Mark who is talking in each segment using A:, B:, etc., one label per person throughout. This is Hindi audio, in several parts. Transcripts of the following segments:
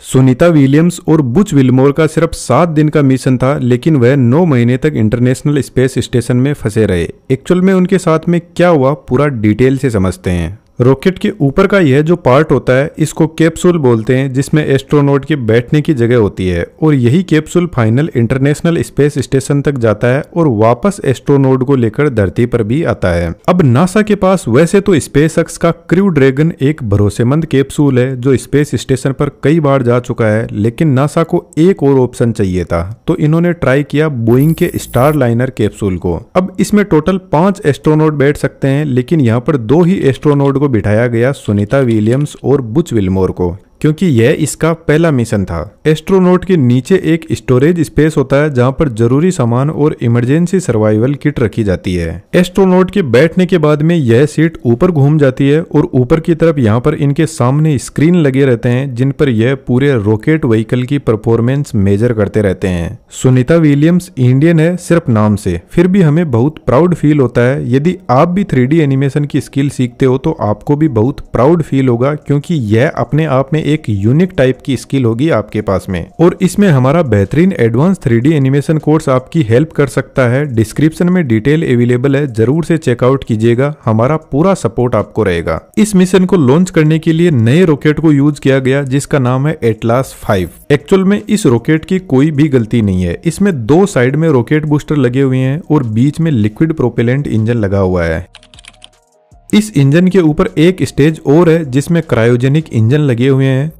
A: सुनीता विलियम्स और बुच विल्मोर का सिर्फ 7 दिन का मिशन था, लेकिन वह 9 महीने तक इंटरनेशनल स्पेस स्टेशन में फंसे रहे। एक्चुअल में उनके साथ में क्या हुआ, पूरा डिटेल से समझते हैं। रॉकेट के ऊपर का यह जो पार्ट होता है इसको कैप्सूल बोलते हैं, जिसमें एस्ट्रोनॉट के बैठने की जगह होती है और यही capsule final international space station तक जाता है और वापस एस्ट्रोनॉट को लेकर धरती पर भी आता है। अब नासा के पास वैसे तो स्पेसएक्स का क्रू ड्रैगन एक भरोसेमंद कैप्सूल है जो स्पेस स्टेशन पर कई बार जा चुका है, लेकिन नासा को एक और ऑप्शन चाहिए था, तो इन्होंने ट्राई किया बोइंग के स्टारलाइनर कैप्सूल को। अब इसमें टोटल 5 एस्ट्रोनॉट बैठ सकते हैं, लेकिन यहाँ पर 2 ही एस्ट्रोनॉट बिठाया गया, सुनीता विलियम्स और बुच विल्मोर को, क्योंकि यह इसका पहला मिशन था। एस्ट्रोनॉट के नीचे एक स्टोरेज स्पेस होता है जहां पर जरूरी सामान और इमरजेंसी सर्वाइवल किट रखी जाती है। एस्ट्रोनॉट के बैठने के बाद में यह सीट ऊपर घूम जाती है और ऊपर की तरफ यहां पर इनके सामने स्क्रीन लगे रहते हैं जिन पर यह पूरे रॉकेट व्हीकल की परफॉर्मेंस मेजर करते रहते हैं। सुनीता विलियम्स इंडियन है सिर्फ नाम से, फिर भी हमें बहुत प्राउड फील होता है। यदि आप भी 3D एनिमेशन की स्किल सीखते हो तो आपको भी बहुत प्राउड फील होगा, क्योंकि यह अपने आप में एक यूनिक टाइप की स्किल होगी आपके पास में। और इसमें हमारा बेहतरीन एडवांस 3D एनिमेशन कोर्स आपकी हेल्प कर सकता है। डिस्क्रिप्शन में डिटेल अवेलेबल है, जरूर से चेकआउट कीजिएगा, हमारा पूरा सपोर्ट आपको रहेगा। इस मिशन को लॉन्च करने के लिए नए रॉकेट को यूज किया गया जिसका नाम है एटलास 5। एक्चुअल में इस रॉकेट की कोई भी गलती नहीं है, इसमें 2 साइड में रॉकेट बूस्टर लगे हुए हैं और बीच में लिक्विड प्रोपेलेंट इंजन लगा हुआ है। इस इंजन के ऊपर एक स्टेज और है जिसमें क्रायोजेनिक इंजन लगे हुए हैं।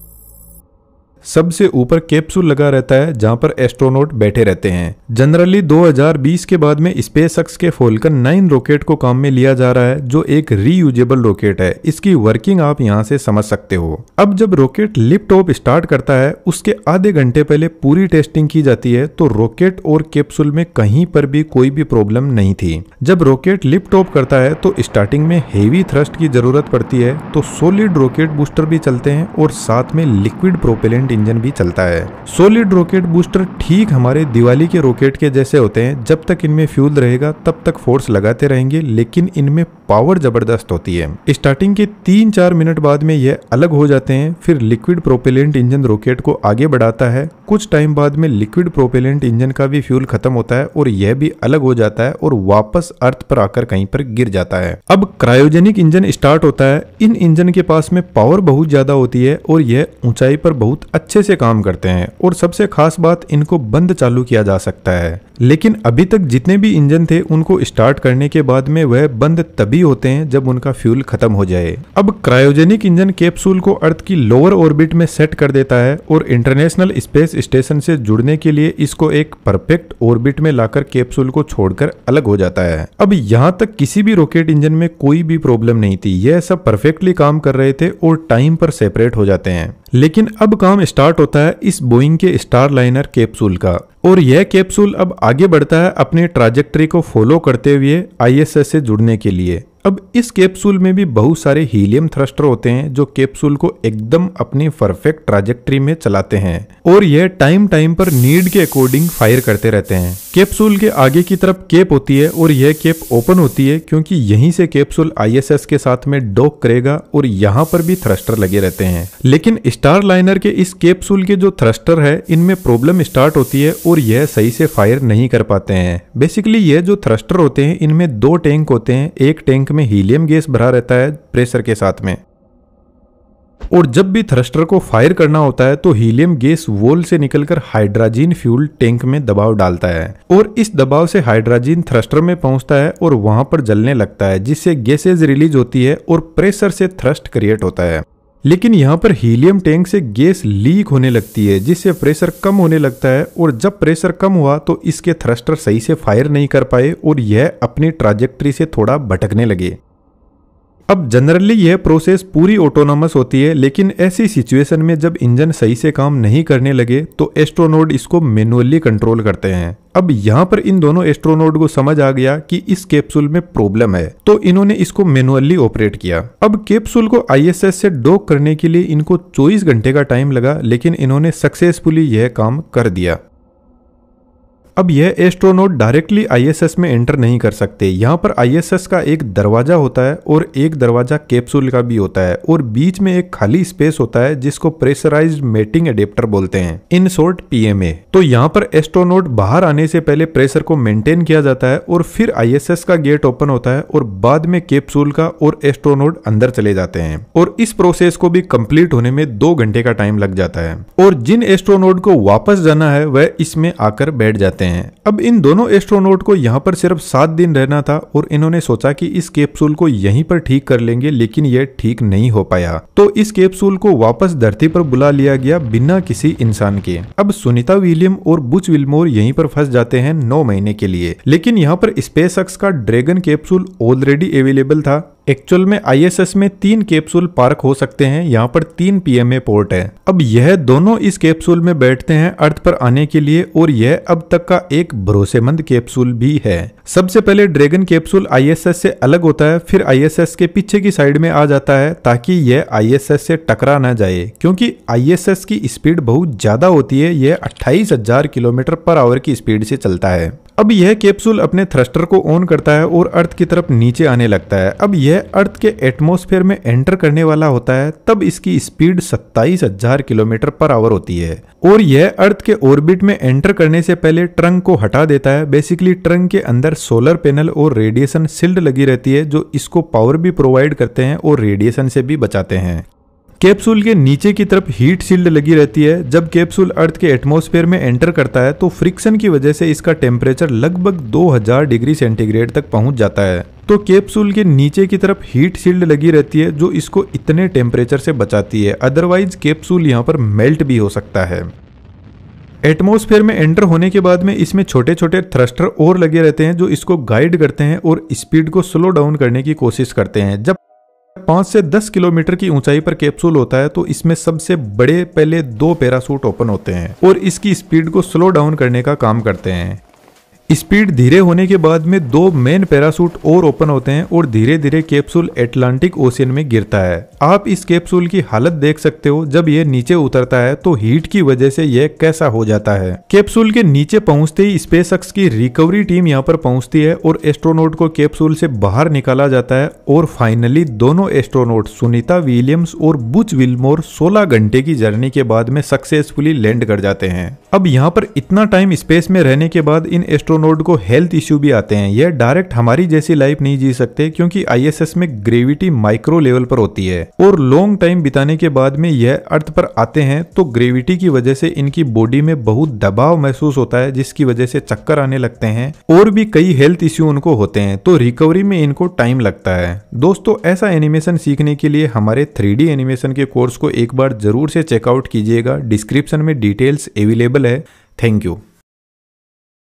A: सबसे ऊपर कैप्सूल लगा रहता है जहां पर एस्ट्रोनॉट बैठे रहते हैं। जनरली 2020 के बाद में स्पेसएक्स के फॉल्कन 9 रॉकेट को काम में लिया जा रहा है, जो एक रीयूजेबल रॉकेट है। इसकी वर्किंग आप यहां से समझ सकते हो। अब जब रॉकेट लिफ्ट ऑफ स्टार्ट करता है उसके आधे घंटे पहले पूरी टेस्टिंग की जाती है, तो रॉकेट और कैप्सूल में कहीं पर भी कोई भी प्रॉब्लम नहीं थी। जब रॉकेट लिफ्ट ऑफ करता है तो स्टार्टिंग में हेवी थ्रस्ट की जरूरत पड़ती है, तो सॉलिड रॉकेट बूस्टर भी चलते हैं और साथ में लिक्विड प्रोपेलेंट इंजन भी चलता है। सॉलिड रॉकेट बूस्टर ठीक हमारे दिवाली के रॉकेट के जैसे होते हैं, जब तक इनमें फ्यूल रहेगा तब तक फोर्स लगाते रहेंगे, लेकिन इनमें पावर जबरदस्त होती है। स्टार्टिंग के 3-4 मिनट बाद में यह अलग हो जाते हैं, फिर लिक्विड प्रोपेलेंट इंजन रॉकेट को आगे बढ़ाता है। कुछ टाइम बाद में लिक्विड प्रोपेलेंट इंजन का भी फ्यूल खत्म होता है और यह भी अलग हो जाता है और वापस अर्थ पर आकर कहीं पर गिर जाता है। अब क्रायोजेनिक इंजन स्टार्ट होता है। इन इंजन के पास में पावर बहुत ज्यादा होती है और यह ऊंचाई पर बहुत अच्छे से काम करते हैं, और सबसे खास बात इनको बंद चालू किया जा सकता है। लेकिन अभी तक जितने भी इंजन थे उनको स्टार्ट करने के बाद में वह बंद तभी होते हैं जब उनका फ्यूल खत्म हो जाए। अब क्रायोजेनिक इंजन कैप्सूल को अर्थ की लोअर ऑर्बिट में सेट कर देता है और इंटरनेशनल स्पेस स्टेशन से जुड़ने के लिए इसको एक परफेक्ट ऑर्बिट में लाकर कैप्सूल को छोड़कर अलग हो जाता है। अब यहाँ तक किसी भी रॉकेट इंजन में कोई भी प्रॉब्लम नहीं थी, यह सब परफेक्टली काम कर रहे थे और टाइम पर सेपरेट हो जाते हैं। लेकिन अब काम स्टार्ट होता है इस बोइंग के स्टारलाइनर कैप्सूल का, और यह कैप्सूल अब आगे बढ़ता है अपने ट्राजेक्टरी को फॉलो करते हुए आईएसएस से जुड़ने के लिए। अब इस कैप्सूल में भी बहुत सारे हीलियम थ्रस्टर होते हैं जो कैप्सूल को एकदम अपनी परफेक्ट ट्राजेक्टरी में चलाते हैं, और यह टाइम टाइम पर नीड के अकॉर्डिंग फायर करते रहते हैं। कैप्सूल के आगे की तरफ केप होती है और यह केप ओपन होती है क्योंकि यहीं से कैप्सूल आईएसएस के साथ में डॉक करेगा, और यहाँ पर भी थ्रस्टर लगे रहते हैं। लेकिन स्टारलाइनर के इस कैप्सूल के जो थ्रस्टर है इनमें प्रॉब्लम स्टार्ट होती है और यह सही से फायर नहीं कर पाते हैं। बेसिकली ये जो थ्रस्टर होते हैं इनमें 2 टैंक होते हैं। एक टैंक में हीलियम गैस भरा रहता है प्रेशर के साथ में, और जब भी थ्रस्टर को फायर करना होता है तो हीलियम गैस वॉल से निकलकर हाइड्रोजन फ्यूल टैंक में दबाव डालता है, और इस दबाव से हाइड्रोजन थ्रस्टर में पहुंचता है और वहां पर जलने लगता है, जिससे गैसेज रिलीज होती है और प्रेशर से थ्रस्ट क्रिएट होता है। लेकिन यहाँ पर हीलियम टैंक से गैस लीक होने लगती है, जिससे प्रेशर कम होने लगता है, और जब प्रेशर कम हुआ तो इसके थ्रस्टर सही से फायर नहीं कर पाए और यह अपनी ट्राजेक्टरी से थोड़ा भटकने लगे। अब जनरली यह प्रोसेस पूरी ऑटोनॉमस होती है, लेकिन ऐसी सिचुएशन में जब इंजन सही से काम नहीं करने लगे तो एस्ट्रोनॉट इसको मैनुअली कंट्रोल करते हैं। अब यहाँ पर इन दोनों एस्ट्रोनॉट को समझ आ गया कि इस कैप्सूल में प्रॉब्लम है, तो इन्होंने इसको मैनुअली ऑपरेट किया। अब कैप्सूल को आईएसएस से डॉक करने के लिए इनको 24 घंटे का टाइम लगा, लेकिन इन्होंने सक्सेसफुली यह काम कर दिया। अब यह एस्ट्रोनॉट डायरेक्टली आईएसएस में एंटर नहीं कर सकते। यहाँ पर आईएसएस का एक दरवाजा होता है और एक दरवाजा कैप्सूल का भी होता है और बीच में एक खाली स्पेस होता है जिसको प्रेशराइज्ड मेटिंग एडेप्टर बोलते हैं, इन शॉर्ट पीएमए। तो यहाँ पर एस्ट्रोनॉट बाहर आने से पहले प्रेशर को मेंटेन किया जाता है और फिर आईएसएस का गेट ओपन होता है और बाद में कैप्सूल का और एस्ट्रोनॉट अंदर चले जाते हैं और इस प्रोसेस को भी कंप्लीट होने में 2 घंटे का टाइम लग जाता है। और जिन एस्ट्रोनॉट को वापस जाना है वह इसमें आकर बैठ जाते हैं। अब इन दोनों एस्ट्रोनॉट को यहाँ पर सिर्फ 7 दिन रहना था और इन्होंने सोचा कि इस कैप्सूल को यहीं पर ठीक कर लेंगे, लेकिन यह ठीक नहीं हो पाया। तो इस कैप्सूल को वापस धरती पर बुला लिया गया बिना किसी इंसान के। अब सुनीता विलियम और बुच विल्मोर यहीं पर फंस जाते हैं 9 महीने के लिए। लेकिन यहाँ पर स्पेसएक्स का ड्रैगन कैप्सूल ऑलरेडी अवेलेबल था। एक्चुअल में आईएसएस में 3 कैप्सूल पार्क हो सकते हैं, यहाँ पर 3 पीएमए पोर्ट है। अब यह दोनों इस कैप्सूल में बैठते हैं अर्थ पर आने के लिए और यह अब तक का एक भरोसेमंद कैप्सूल भी है। सबसे पहले ड्रैगन कैप्सूल आईएसएस से अलग होता है, फिर आईएसएस के पीछे की साइड में आ जाता है ताकि यह आईएसएस से टकरा ना जाए, क्योंकि आईएसएस की स्पीड बहुत ज्यादा होती है। यह 28,000 किलोमीटर पर आवर की स्पीड से चलता है। अब यह कैप्सूल अपने थ्रस्टर को ऑन करता है और अर्थ की तरफ नीचे आने लगता है। अब यह अर्थ के एटमॉस्फेयर में एंटर करने वाला होता है, तब इसकी स्पीड 27,000 किलोमीटर पर आवर होती है और यह अर्थ के ऑर्बिट में एंटर करने से पहले ट्रंक को हटा देता है। बेसिकली ट्रंक के अंदर सोलर पैनल और रेडिएशन शील्ड लगी रहती है जो इसको पावर भी प्रोवाइड करते हैं और रेडिएशन से भी बचाते हैं। कैप्सूल के नीचे की तरफ हीट शील्ड लगी रहती है। जब कैप्सूल अर्थ के एटमॉस्फेयर में एंटर करता है तो फ्रिक्शन की वजह से इसका टेम्परेचर लगभग 2000 डिग्री सेंटीग्रेड तक पहुंच जाता है। तो कैप्सूल के नीचे की तरफ हीट शील्ड लगी रहती है जो इसको इतने टेम्परेचर से बचाती है, अदरवाइज कैप्सूल यहाँ पर मेल्ट भी हो सकता है। एटमॉस्फेयर में एंटर होने के बाद में इसमें छोटे छोटे थ्रस्टर और लगे रहते हैं जो इसको गाइड करते हैं और स्पीड को स्लो डाउन करने की कोशिश करते हैं। जब 5 से 10 किलोमीटर की ऊंचाई पर कैप्सूल होता है तो इसमें सबसे बड़े पहले 2 पैराशूट ओपन होते हैं और इसकी स्पीड को स्लो डाउन करने का काम करते हैं। स्पीड धीरे होने के बाद में 2 मेन पैराशूट और ओपन होते हैं और धीरे धीरे कैप्सूल अटलांटिक ओशियन में गिरता है। आप इस कैप्सूल की हालत देख सकते हो, जब यह नीचे उतरता है तो हीट की वजह से यह कैसा हो जाता है। कैप्सूल के नीचे पहुंचते ही स्पेसएक्स की रिकवरी टीम यहां पर पहुंचती है और एस्ट्रोनॉट को कैप्सूल से बाहर निकाला जाता है और फाइनली दोनों एस्ट्रोनॉट सुनीता विलियम्स और बुच विल्मोर 16 घंटे की जर्नी के बाद में सक्सेसफुली लैंड कर जाते हैं। अब यहाँ पर इतना टाइम स्पेस में रहने के बाद इन एस्ट्रोनॉट को हेल्थ इश्यू भी आते हैं। यह डायरेक्ट हमारी जैसी लाइफ नहीं जी सकते क्योंकि आईएसएस में ग्रेविटी माइक्रो लेवल पर होती है और लॉन्ग टाइम बिताने के बाद में यह अर्थ पर आते हैं तो ग्रेविटी की वजह से इनकी बॉडी में बहुत दबाव महसूस होता है, जिसकी वजह से चक्कर आने लगते हैं और भी कई हेल्थ इश्यू उनको होते हैं, तो रिकवरी में इनको टाइम लगता है। दोस्तों, ऐसा एनिमेशन सीखने के लिए हमारे 3D एनिमेशन के कोर्स को एक बार जरूर से चेकआउट कीजिएगा। डिस्क्रिप्शन में डिटेल्स अवेलेबल है। Thank you.